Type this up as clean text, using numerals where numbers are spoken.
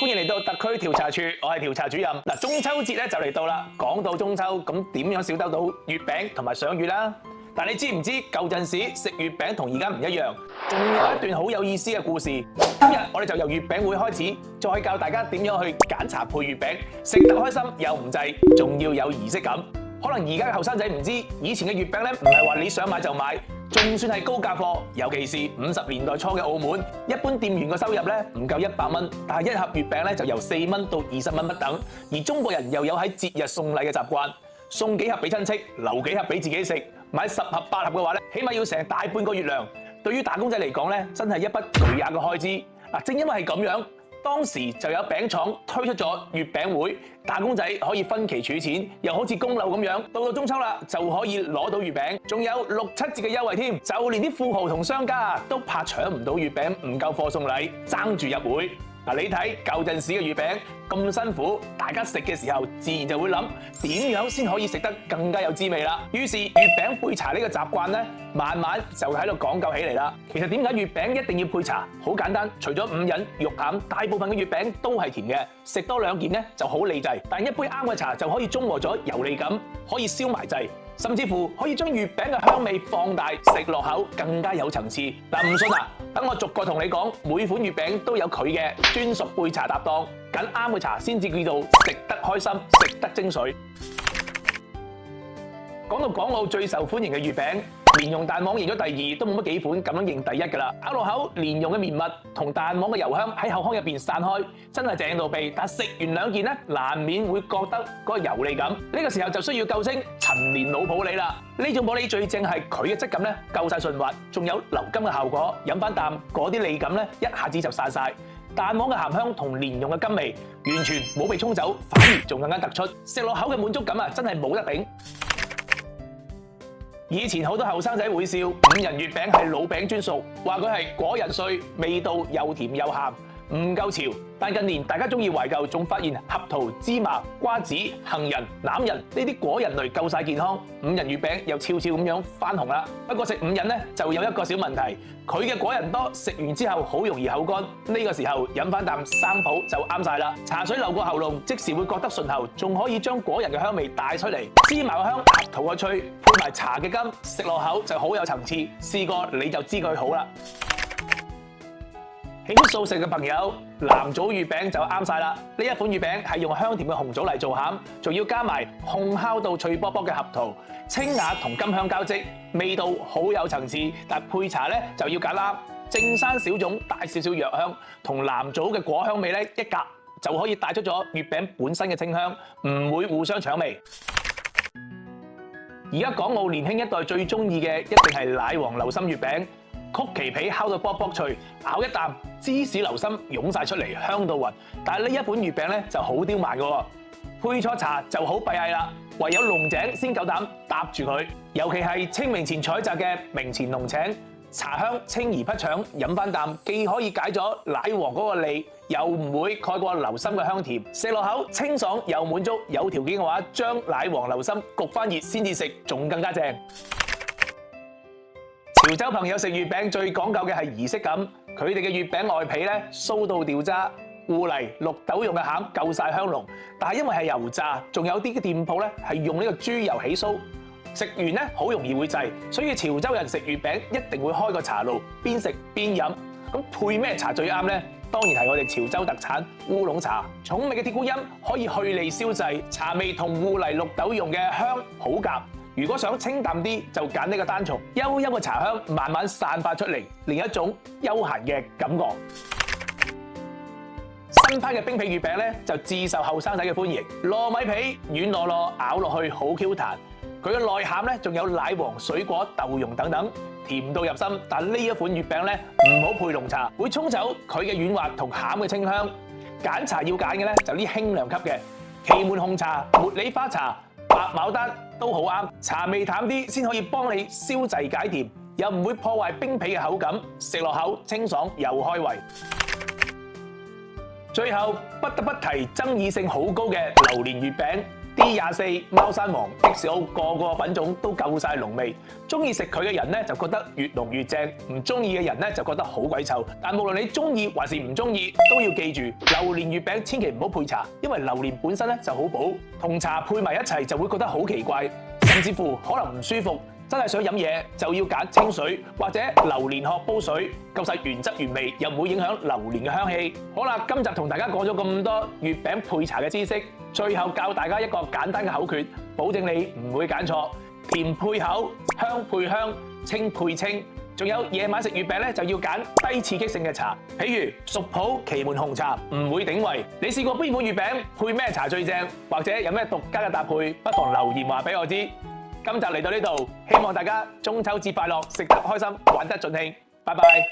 歡迎嚟到特區調查處，我係調查主任。嗱，中秋節咧就嚟到啦。講到中秋，咁點樣少得到月餅同埋賞月啦？但你知唔知舊陣時食月餅同而家唔一樣？仲有一段好有意思嘅故事。今日我哋就由月餅會開始，再教大家點樣去揀茶配月餅，食得開心又唔滯，仲要有儀式感。可能而家嘅後生仔唔知，以前嘅月餅咧唔係話你想買就買。仲算係高價貨，尤其是50年代初嘅澳門，一般店員嘅收入咧唔夠100蚊，但係一盒月餅咧就由4蚊到20蚊不等。而中國人又有喺節日送禮嘅習慣，送幾盒俾親戚，留幾盒俾自己食。買10盒8盒嘅話咧，起碼要成大半個月糧。對於打工仔嚟講咧，真係一筆巨額嘅開支。嗱，正因為係咁樣，當時就有餅廠推出咗月餅會，打工仔可以分期儲錢，又好似供樓咁樣。到中秋啦，就可以攞到月餅，仲有6、7折嘅優惠添。就連啲富豪同商家都怕搶唔到月餅，唔夠貨送禮，爭住入會。嗱，你睇舊陣時嘅月餅咁辛苦，大家食嘅時候自然就會諗點樣先可以食得更加有滋味啦。於是月餅配茶呢個習慣咧，慢慢就喺度講究起嚟啦。其實點解月餅一定要配茶？好簡單，除咗五仁、肉餡，大部分嘅月餅都係甜嘅，食多2件咧就好膩滯。但一杯啱嘅茶就可以中和咗油膩感，可以消埋滯。甚至乎可以將月餅嘅香味放大，食落口更加有層次。嗱，唔信啊？等我逐個同你講，每款月餅都有佢嘅專屬配茶搭檔，揀啱嘅茶先至叫做食得開心，食得精髓。講到港澳最受歡迎嘅月餅，蓮蓉蛋黃贏咗第2，都冇乜幾款咁樣贏第1㗎啦。咬落口，蓮蓉嘅綿密同蛋黃嘅油香喺口腔入邊散開，真係正到痹。但食完2件咧，難免會覺得嗰個油膩感。呢個時候就需要救星陳年老普洱啦。呢種普洱最正係佢嘅質感咧夠晒順滑，仲有流甘嘅效果。飲翻啖嗰啲膩感咧，一下子就散晒。蛋黃嘅鹹香同蓮蓉嘅甘味完全冇被沖走，反而仲更加突出。食落口嘅滿足感啊，真係冇得頂。以前好多後生仔會笑5仁月餅係老餅專屬，話佢係果仁碎，味道又甜又鹹，唔夠潮。但近年大家中意懷舊，仲發現合桃、芝麻、瓜子、杏仁、欖仁呢啲果仁類夠晒健康，5仁月餅又悄悄咁樣翻紅啦。不過食5仁咧就有一個小問題，佢嘅果仁多，食完之後好容易口乾。呢個時候飲翻啖生普就啱晒啦。茶水流過喉嚨，即時會覺得順喉，仲可以將果仁嘅香味帶出嚟，芝麻嘅香、合桃嘅脆，配埋茶嘅甘，食落口就好有層次。試過你就知佢好啦。喜歡素食嘅朋友，藍棗月餅就啱晒啦！呢一款月餅係用香甜嘅紅棗嚟做餡，仲要加埋烘烤到脆卜卜嘅合桃，清雅同甘香交織，味道好有層次。但配茶咧就要揀啱，正山小種帶少少藥香，同藍棗嘅果香味咧一夾就可以帶出咗月餅本身嘅清香，唔會互相搶味。而家港澳年輕一代最中意嘅一定係奶黃流心月餅。曲奇皮烤到卜卜脆，咬一啖芝士流心湧晒出嚟，香到暈。但係呢一款月餅咧就好刁蠻嘅，配錯茶就好閉翳啦。唯有龍井先夠膽搭住佢，尤其係清明前採摘嘅明前龍井，茶香清而不搶，飲翻啖既可以解咗奶黃嗰個膩，又唔會蓋過流心嘅香甜，食落口清爽又滿足。有條件嘅話，將奶黃流心焗翻熱先至食，仲更加正。潮州朋友食月餅最講究嘅係儀式感，佢哋嘅月餅外皮咧酥到掉渣，芋泥、綠豆蓉嘅餡夠晒香濃，但係因為係油炸，仲有啲嘅店鋪咧係用呢個豬油起酥，食完咧好容易會滯，所以潮州人食月餅一定會開個茶爐，邊食邊飲。咁配咩茶最啱呢？當然係我哋潮州特產烏龍茶，重味嘅鐵觀音可以去膩消滯，茶味同芋泥、綠豆蓉嘅香好夾。如果想清淡啲，就揀呢個單叢，幽幽嘅茶香慢慢散發出嚟，另一種悠閒嘅感覺。新派嘅冰皮月餅咧，就自受後生仔嘅歡迎。糯米皮軟糯糯，咬落去好 Q 彈。佢嘅內餡咧，仲有奶黃、水果、豆蓉等等，甜到入心。但呢一款月餅咧，唔好配濃茶，會沖走佢嘅軟滑同餡嘅清香。揀茶要揀嘅咧，就啲輕量級嘅祁門紅茶、茉莉花茶、白牡丹都好啱，茶味淡啲先可以幫你消滯解甜，又唔會破壞冰皮嘅口感，食落口清爽又開胃。最後不得不提爭議性好高嘅榴蓮月餅， D24、貓山王、XO 個品種都夠晒濃味。中意食佢嘅人咧就覺得越濃越正，唔中意嘅人咧就覺得好鬼臭。但無論你中意還是唔中意，都要記住榴蓮月餅千祈唔好配茶，因為榴蓮本身咧就好補，同茶配埋一齊就會覺得好奇怪，甚至乎可能唔舒服。真係想飲嘢就要揀清水或者榴蓮殼煲水，夠晒原汁原味，又唔會影響榴蓮嘅香氣。好啦，今集同大家講咗咁多月餅配茶嘅知識，最後教大家一個簡單嘅口訣，保證你唔會揀錯。甜配口，香配香，清配清。仲有夜晚食月餅咧，就要揀低刺激性嘅茶，譬如熟普、祁門紅茶，唔會頂胃。你試過邊款月餅配咩茶最正，或者有咩獨家嘅搭配，不妨留言話俾我知。今集嚟到呢度，希望大家中秋節快樂，食得開心，玩得盡興，拜拜。